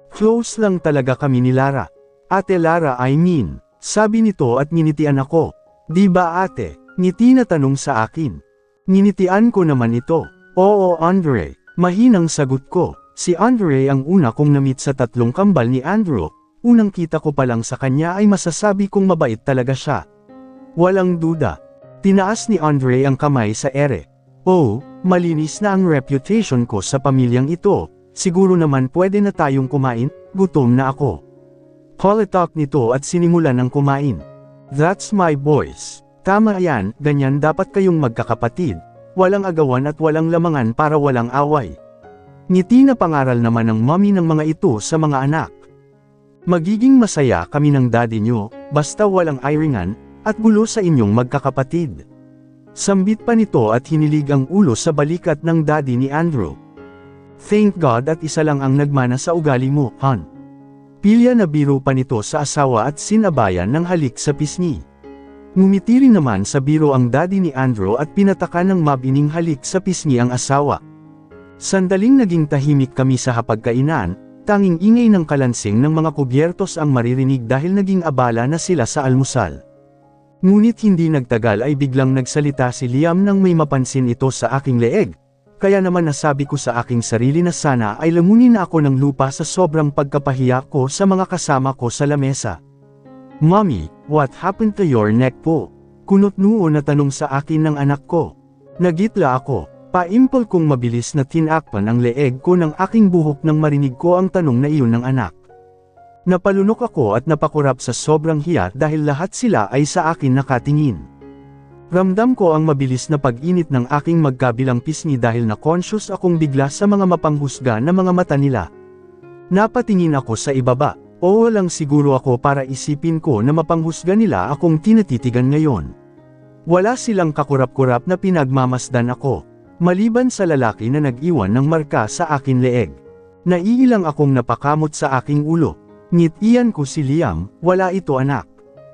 Close lang talaga kami ni Lara. Ate Lara, I mean, sabi nito at nginitian ako. Di ba ate? Ngiti na tanong sa akin. Nginitian ko naman ito. Oo Andre, mahinang sagot ko. Si Andre ang una kong na-meet sa 3 kambal ni Andrew. Unang kita ko pa lang sa kanya ay masasabi kong mabait talaga siya. Walang duda. Tinaas ni Andre ang kamay sa ere. Oh, malinis na ang reputation ko sa pamilyang ito. Siguro naman pwede na tayong kumain, gutom na ako. Politalk nito at sinimulan ng kumain. That's my boys. Tama yan, ganyan dapat kayong magkakapatid. Walang agawan at walang lamangan para walang away. Ngiti na pangaral naman ng mommy ng mga ito sa mga anak. Magiging masaya kami ng daddy nyo, basta walang iringan, at gulo sa inyong magkakapatid. Sambit pa nito at hinilig ang ulo sa balikat ng daddy ni Andrew. Thank God at isa lang ang nagmana sa ugali mo, hon. Pilya na biro pa nito sa asawa at sinabayan ng halik sa pisngi. Ngumiti rin naman sa biro ang daddy ni Andrew at pinataka ng mabining halik sa pisngi ang asawa. Sandaling naging tahimik kami sa hapagkainan, tanging ingay ng kalansing ng mga kubyertos ang maririnig dahil naging abala na sila sa almusal. Ngunit hindi nagtagal ay biglang nagsalita si Liam nang may mapansin ito sa aking leeg. Kaya naman nasabi ko sa aking sarili na sana ay lamunin na ako ng lupa sa sobrang pagkapahiya ko sa mga kasama ko sa lamesa. Mommy, what happened to your neck po? Kunot noo na tanong sa akin ng anak ko. Nagitla ako, paimpol kong mabilis na tinakpan ang leeg ko ng aking buhok nang marinig ko ang tanong na iyon ng anak. Napalunok ako at napakurap sa sobrang hiya dahil lahat sila ay sa akin nakatingin. Ramdam ko ang mabilis na pag-init ng aking magkabilang pisngi dahil na-conscious akong bigla sa mga mapanghusga na mga mata nila. Napatingin ako sa ibaba, o lang siguro ako para isipin ko na mapanghusga nila akong tinatitigan ngayon. Wala silang kakurap-kurap na pinagmamasdan ako, maliban sa lalaki na nag-iwan ng marka sa akin leeg. Naiilang akong napakamot sa aking ulo. Ngitian ko si Liam, wala ito anak.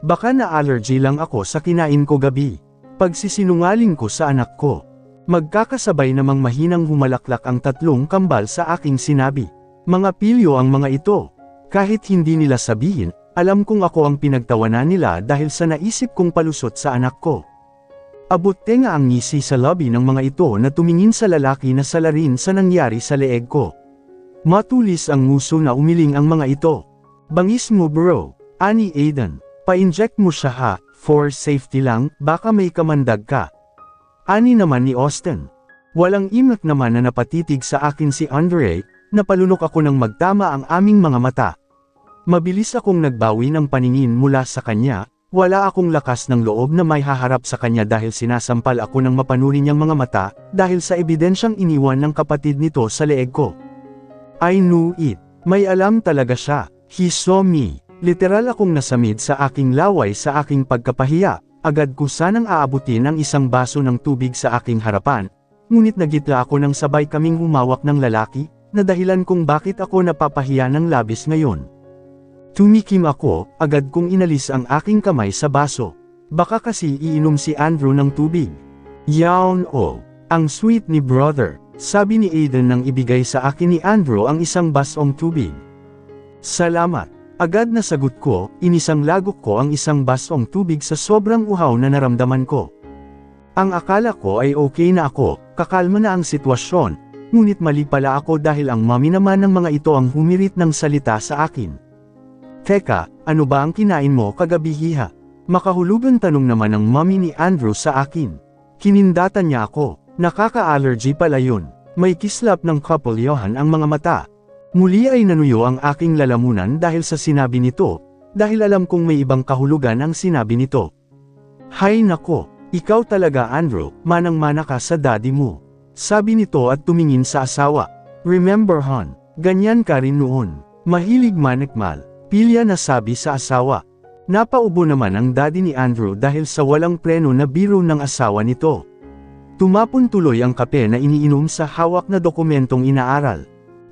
Baka na-allergy lang ako sa kinain ko gabi. Pagsisinungaling ko sa anak ko. Magkakasabay namang mahinang humalaklak ang 3 kambal sa aking sinabi. Mga pilyo ang mga ito. Kahit hindi nila sabihin, alam kong ako ang pinagtawanan nila dahil sa naisip kong palusot sa anak ko. Abot tenga ang ngisi sa lobby ng mga ito na tumingin sa lalaki na salarin sa nangyari sa leeg ko. Matulis ang nguso na umiling ang mga ito. Bangis mo bro, ani Aiden. Pa-inject mo siya ha. For safety lang, baka may kamandag ka. Ani naman ni Austin. Walang imak naman na napatitig sa akin si Andre, napalunok ako ng magtama ang aming mga mata. Mabilis akong nagbawi ng paningin mula sa kanya, wala akong lakas ng loob na may haharap sa kanya dahil sinasampal ako ng mapanuri niyang mga mata, dahil sa ebidensyang iniwan ng kapatid nito sa leeg ko. I knew it. May alam talaga siya. He saw me. Literal akong nasamid sa aking laway sa aking pagkapahiya, agad ko sanang aabutin ang isang baso ng tubig sa aking harapan, ngunit nagitla ako nang sabay kaming humawak ng lalaki, na dahilan kung bakit ako napapahiya ng labis ngayon. Tumikim ako, agad kong inalis ang aking kamay sa baso. Baka kasi iinom si Andrew ng tubig. Yawn oh, ang sweet ni brother, sabi ni Aiden nang ibigay sa akin ni Andrew ang isang basong tubig. Salamat. Agad na sagot ko, inisang lagok ko ang isang basong tubig sa sobrang uhaw na naramdaman ko. Ang akala ko ay okay na ako, kakalma na ang sitwasyon, ngunit mali pala ako dahil ang mami naman ng mga ito ang humirit ng salita sa akin. Teka, ano ba ang kinain mo kagabi hiha? Makahulugan tanong naman ng mami ni Andrew sa akin. Kinindatan niya ako, nakaka-allergy pala yun, may kislap ng kapulyohan ang mga mata. Muli ay nanuyo ang aking lalamunan dahil sa sinabi nito, dahil alam kong may ibang kahulugan ang sinabi nito. Hay nako, ikaw talaga Andrew, manang-mana ka sa daddy mo. Sabi nito at tumingin sa asawa. Remember hon, ganyan ka rin noon. Mahilig manikmal, Pilya na sabi sa asawa. Napaubo naman ang daddy ni Andrew dahil sa walang preno na biro ng asawa nito. Tumapon tuloy ang kape na iniinom sa hawak na dokumentong inaaral.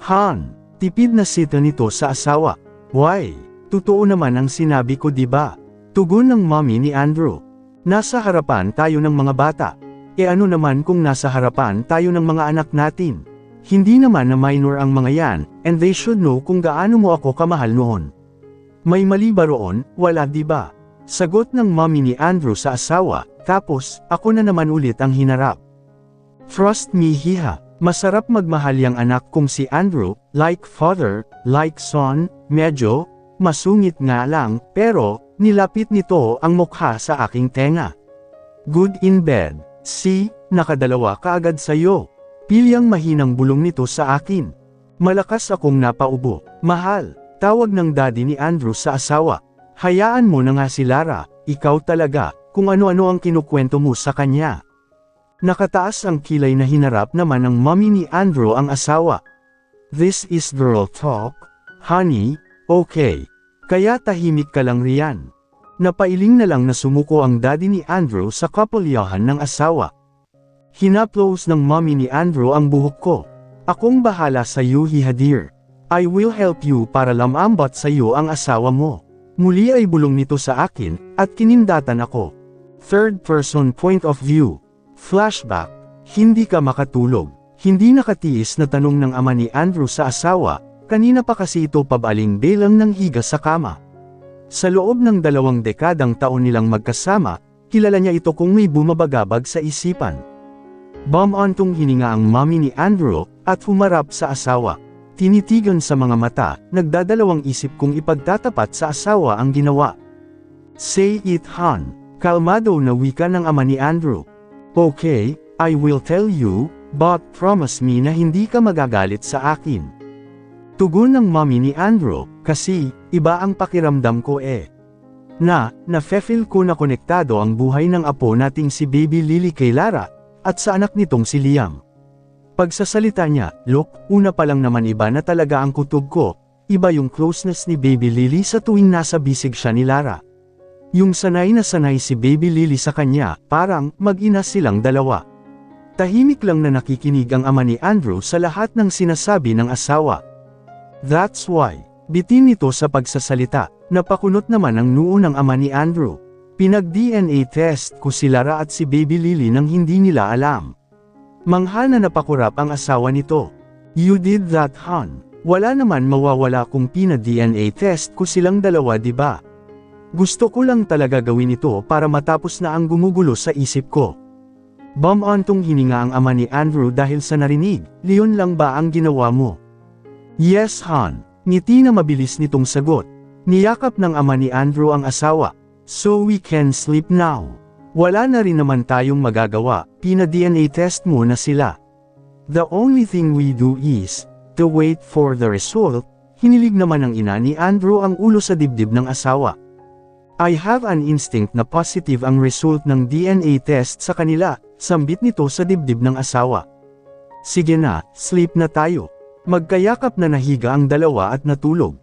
Han, tipid na sita nito sa asawa. Why? Totoo naman ang sinabi ko, diba? Tugon ng mommy ni Andrew. Nasa harapan tayo ng mga bata. E ano naman kung nasa harapan tayo ng mga anak natin? Hindi naman na minor ang mga yan, and they should know kung gaano mo ako kamahal noon. May mali ba roon? Wala, diba? Sagot ng mommy ni Andrew sa asawa, tapos, ako na naman ulit ang hinarap. Trust me, hiha. Masarap magmahal yang anak kong si Andrew, like father, like son, medyo, masungit nga lang, pero, nilapit nito ang mukha sa aking tenga. Good in bed. See, nakadalawa kaagad sa'yo. Pilyang mahinang bulong nito sa akin. Malakas akong napaubo. Mahal. Tawag ng daddy ni Andrew sa asawa. Hayaan mo na nga si Lara, ikaw talaga, kung ano-ano ang kinukwento mo sa kanya. Nakataas ang kilay na hinarap naman ng mommy ni Andrew ang asawa. This is girl talk, honey, okay. Kaya tahimik ka lang riyan. Napailing na lang na sumuko ang daddy ni Andrew sa kapulyahan ng asawa. Hinaplos ng mommy ni Andrew ang buhok ko. Akong bahala sa iyo, hiha dear. I will help you para lamambot sa iyo ang asawa mo. Muli ay bulong nito sa akin, at kinindatan ako. Third person point of view. Flashback. Hindi ka makatulog. Hindi nakatiis na tanong ng ama ni Andrew sa asawa, kanina pa kasi ito pabaling belang ng higa sa kama. Sa loob ng 2 dekadang taon nilang magkasama, kilala niya ito kung may bumabagabag sa isipan. Bumantong hininga ang mommy ni Andrew, at humarap sa asawa. Tinitigan sa mga mata, nagdadalawang isip kung ipagtatapat sa asawa ang ginawa. Say it, Han. Kalmado na wika ng ama ni Andrew. Okay, I will tell you, but promise me na hindi ka magagalit sa akin. Tugon ng mommy ni Andrew, kasi, iba ang pakiramdam ko eh. Na-feel ko na konektado ang buhay ng apo nating si Baby Lily kay Lara, at sa anak nitong si Liam. Pagsasalita niya, look, una pa lang naman iba na talaga ang kutob ko, iba yung closeness ni Baby Lily sa tuwing nasa bisig siya ni Lara. Yung sanay na sanay si Baby Lily sa kanya, parang mag-ina silang dalawa. Tahimik lang na nakikinig ang ama ni Andrew sa lahat ng sinasabi ng asawa. That's why, bitin nito sa pagsasalita, napakunot naman ang noo ng ama ni Andrew. Pinag-DNA test ko si Lara at si Baby Lily nang hindi nila alam. Mangha na napakurap ang asawa nito. You did that, Han. Wala naman mawawala kung pina-DNA test ko silang dalawa, diba? Gusto ko lang talaga gawin ito para matapos na ang gumugulo sa isip ko. Bumantong hininga ang ama ni Andrew dahil sa narinig, Leon lang ba ang ginawa mo? Yes, Han. Ngiti na mabilis nitong sagot. Niyakap ng ama ni Andrew ang asawa. So we can sleep now. Wala na rin naman tayong magagawa, pina-DNA test mo na sila. The only thing we do is, to wait for the result. Hinilig naman ng ina ni Andrew ang ulo sa dibdib ng asawa. I have an instinct na positive ang result ng DNA test sa kanila, sambit nito sa dibdib ng asawa. Sige na, sleep na tayo. Magkayakap na nahiga ang dalawa at natulog.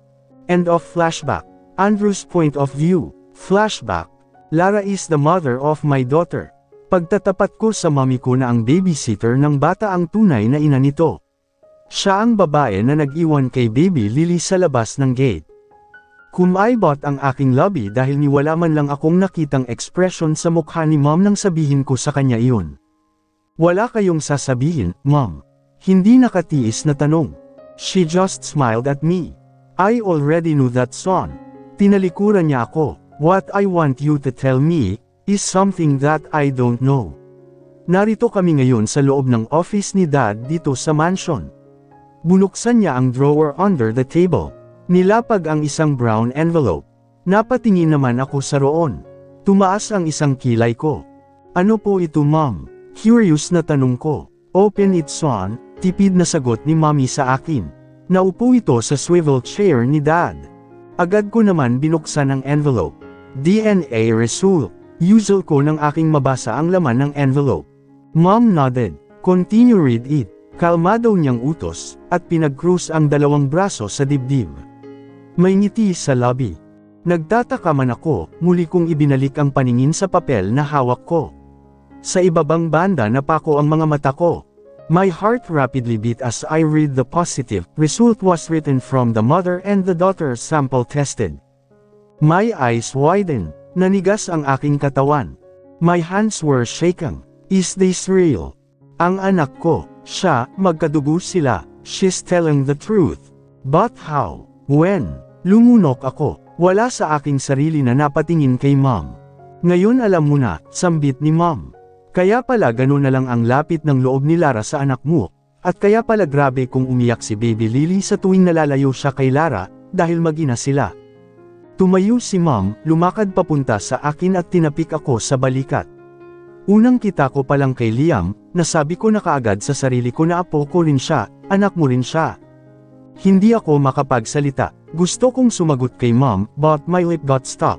End of flashback. Andrew's point of view. Flashback. Lara is the mother of my daughter. Pagtatapat ko sa mami ko na ang babysitter ng bata ang tunay na ina nito. Siya ang babae na nag-iwan kay Baby Lily sa labas ng gate. Kumaibot ang aking lobby dahil niwala man lang akong nakitang ekspresyon sa mukha ni mom nang sabihin ko sa kanya iyon. Wala kayong sasabihin, mom. Hindi nakatiis na tanong. She just smiled at me. I already knew that son. Tinalikuran niya ako. What I want you to tell me, is something that I don't know. Narito kami ngayon sa loob ng office ni Dad dito sa mansion. Bunuksan niya ang drawer under the table. Nilapag ang isang brown envelope. Napatingin naman ako sa roon. Tumaas ang isang kilay ko. Ano po ito, mom? Curious na tanong ko. Open it, son, tipid na sagot ni mommy sa akin. Naupo ito sa swivel chair ni Dad. Agad ko naman binuksan ang envelope. DNA result. Usual ko nang aking mabasa ang laman ng envelope. Mom nodded. Continue read it. Kalmado niyang utos, at pinag-cruise ang 2 braso sa dibdib. May ngiti sa lobby. Nagtataka man ako, muli kong ibinalik ang paningin sa papel na hawak ko. Sa ibabang banda napako ang mga mata ko. My heart rapidly beat as I read the positive result was written from the mother and the daughter sample tested. My eyes widened. Nanigas ang aking katawan. My hands were shaking. Is this real? Ang anak ko, siya, magkadugo sila. She's telling the truth. But how? When? Lumunok ako. Wala sa aking sarili na napatingin kay mom. Ngayon alam mo na, sambit ni mom. Kaya pala ganun na lang ang lapit ng loob ni Lara sa anak mo, at kaya pala grabe kung umiyak si Baby Lily sa tuwing nalalayo siya kay Lara, dahil mag-ina sila. Tumayo si mom, lumakad papunta sa akin at tinapik ako sa balikat. Unang kita ko palang kay Liam, nasabi ko na kaagad sa sarili ko na apo ko rin siya, anak mo rin siya. Hindi ako makapagsalita. Gusto kong sumagot kay mom, but my lip got stuck.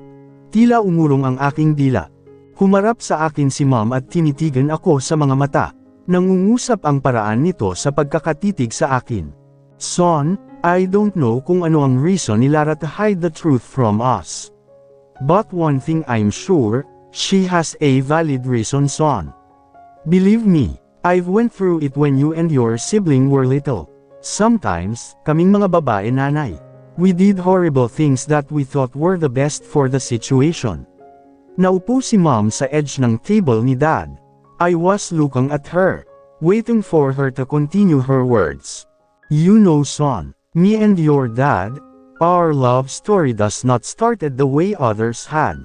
Tila umurong ang aking dila. Humarap sa akin si mom at tinitigan ako sa mga mata. Nangungusap ang paraan nito sa pagkakatitig sa akin. Son, I don't know kung ano ang reason ni Lara to hide the truth from us. But one thing I'm sure, she has a valid reason, son. Believe me, I've went through it when you and your sibling were little. Sometimes, kaming mga babae nanay. We did horrible things that we thought were the best for the situation. Naupo si mom sa edge ng table ni dad. I was looking at her, waiting for her to continue her words. You know, son, me and your dad, our love story does not started the way others had.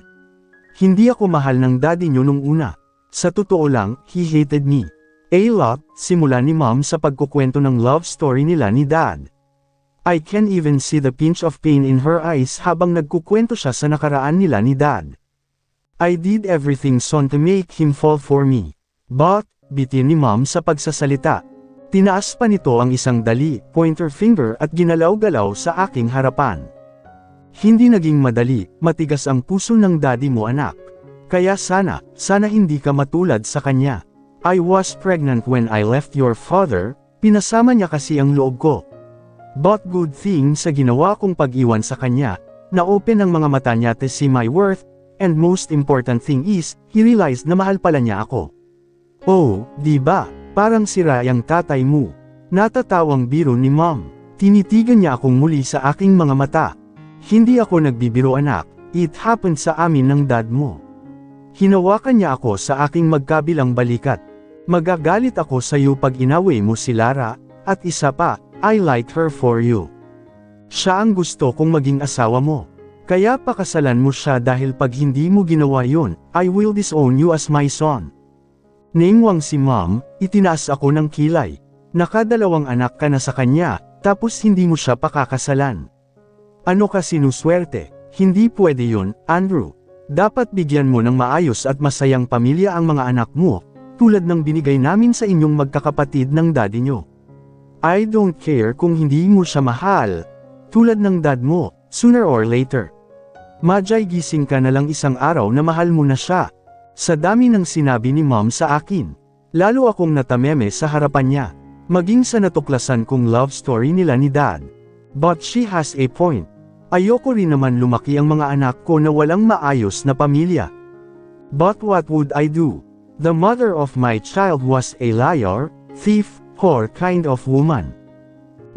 Hindi ako mahal ng daddy niyo nung una. Sa totoo lang, he hated me. A lot, simula ni mom sa pagkukwento ng love story nila ni dad. I can even see the pinch of pain in her eyes habang nagkukwento siya sa nakaraan nila ni dad. I did everything, son, to make him fall for me. But, bitin ni mom sa pagsasalita. Tinaas pa nito ang isang dali, pointer finger at ginalaw-galaw sa aking harapan. Hindi naging madali, matigas ang puso ng daddy mo, anak. Kaya sana hindi ka matulad sa kanya. I was pregnant when I left your father, pinasama niya kasi ang loob ko. But good thing sa ginawa kong pag-iwan sa kanya, na-open ang mga mata niya to see my worth, and most important thing is, he realized na mahal pala niya ako. Oh, di ba? Parang sira ang tatay mo. Natatawang biro ni mom. Tinitigan niya akong muli sa aking mga mata. Hindi ako nagbibiro, anak, it happened sa amin ng dad mo. Hinawakan niya ako sa aking magkabilang balikat. Magagalit ako sa iyo pag inaway mo si Lara, at isa pa, I like her for you. Siya ang gusto kong maging asawa mo. Kaya pakasalan mo siya dahil pag hindi mo ginawa yun, I will disown you as my son. Naingwang si mom, itinaas ako ng kilay. Nakadalawang anak ka na sa kanya, tapos hindi mo siya pakakasalan. Ano ka sinuswerte? Hindi pwede yun, Andrew. Dapat bigyan mo ng maayos at masayang pamilya ang mga anak mo, tulad ng binigay namin sa inyong magkakapatid ng daddy nyo. I don't care kung hindi mo siya mahal, tulad ng dad mo, sooner or later. Majay, gising ka na lang isang araw na mahal mo na siya. Sa dami ng sinabi ni mom sa akin, lalo akong natameme sa harapan niya, maging sa natuklasan kong love story nila ni dad. But she has a point. Ayoko rin naman lumaki ang mga anak ko na walang maayos na pamilya. But what would I do? The mother of my child was a liar, thief, whore kind of woman.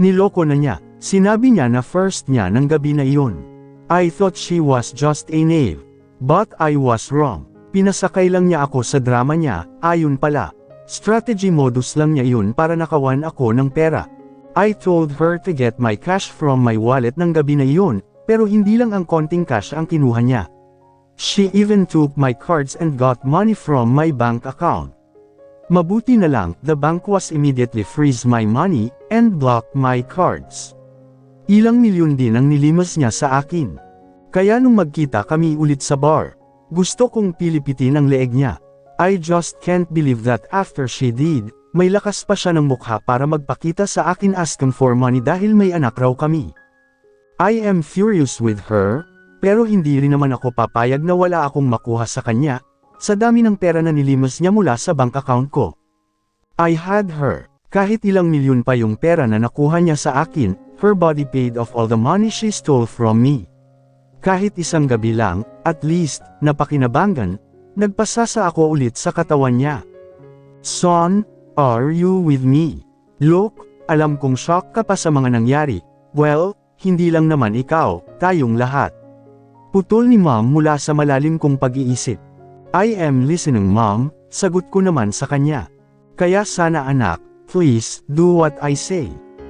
Niloko na niya, sinabi niya na first niya ng gabi na iyon. I thought she was just a knave. But I was wrong. Pinasakay lang niya ako sa drama niya, ayon pala. Strategy modus lang niya yun para nakawan ako ng pera. I told her to get my cash from my wallet ng gabi na iyon, pero hindi lang ang konting cash ang kinuha niya. She even took my cards and got money from my bank account. Mabuti na lang, the bank was immediately freeze my money, and blocked my cards. Ilang milyon din ang nilimas niya sa akin. Kaya nung magkita kami ulit sa bar, gusto kong pilipitin ang leeg niya. I just can't believe that after she did, may lakas pa siya ng mukha para magpakita sa akin asking for money dahil may anak raw kami. I am furious with her, pero hindi rin naman ako papayag na wala akong makuha sa kanya, sa dami ng pera na nilimas niya mula sa bank account ko. I had her. Kahit ilang milyon pa yung pera na nakuha niya sa akin, her body paid off all the money she stole from me. Kahit isang gabi lang, at least, napakinabangan, nagpasasa ako ulit sa katawan niya. Son, are you with me? Look, alam kong shock ka pa sa mga nangyari. Well, hindi lang naman ikaw, tayong lahat. Putol ni Mom mula sa malalim kong pag-iisip. I am listening, Mom, sagot ko naman sa kanya. Kaya sana anak, please, do what I say.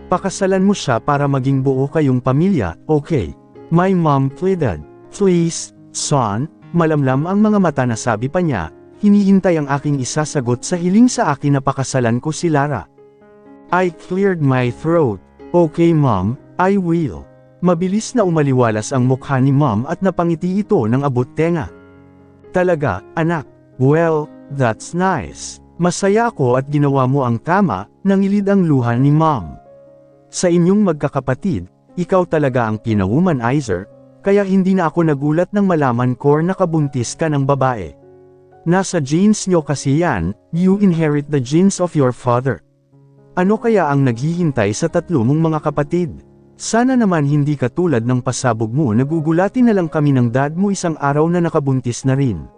Pakasalan mo siya para maging buo kayong pamilya, okay? My mom pleaded. Please, son, malamlam ang mga mata na sabi pa niya, hinihintay ang aking isasagot sa hiling sa akin na pakasalan ko si Lara. I cleared my throat. Okay Mom, I will. Mabilis na umaliwalas ang mukha ni Mom at napangiti ito ng abot tenga. Talaga, anak, well, that's nice. Masaya ako at ginawa mo ang tama, nangilid ang luha ni Mom. Sa inyong magkakapatid, ikaw talaga ang pinawomanizer, kaya hindi na ako nagulat nang malaman ko na nakabuntis ka ng babae. Nasa genes nyo kasi yan, you inherit the genes of your father. Ano kaya ang naghihintay sa tatlo mong mga kapatid? Sana naman hindi katulad ng pasabog mo, nagugulatin na lang kami ng dad mo isang araw na nakabuntis na rin.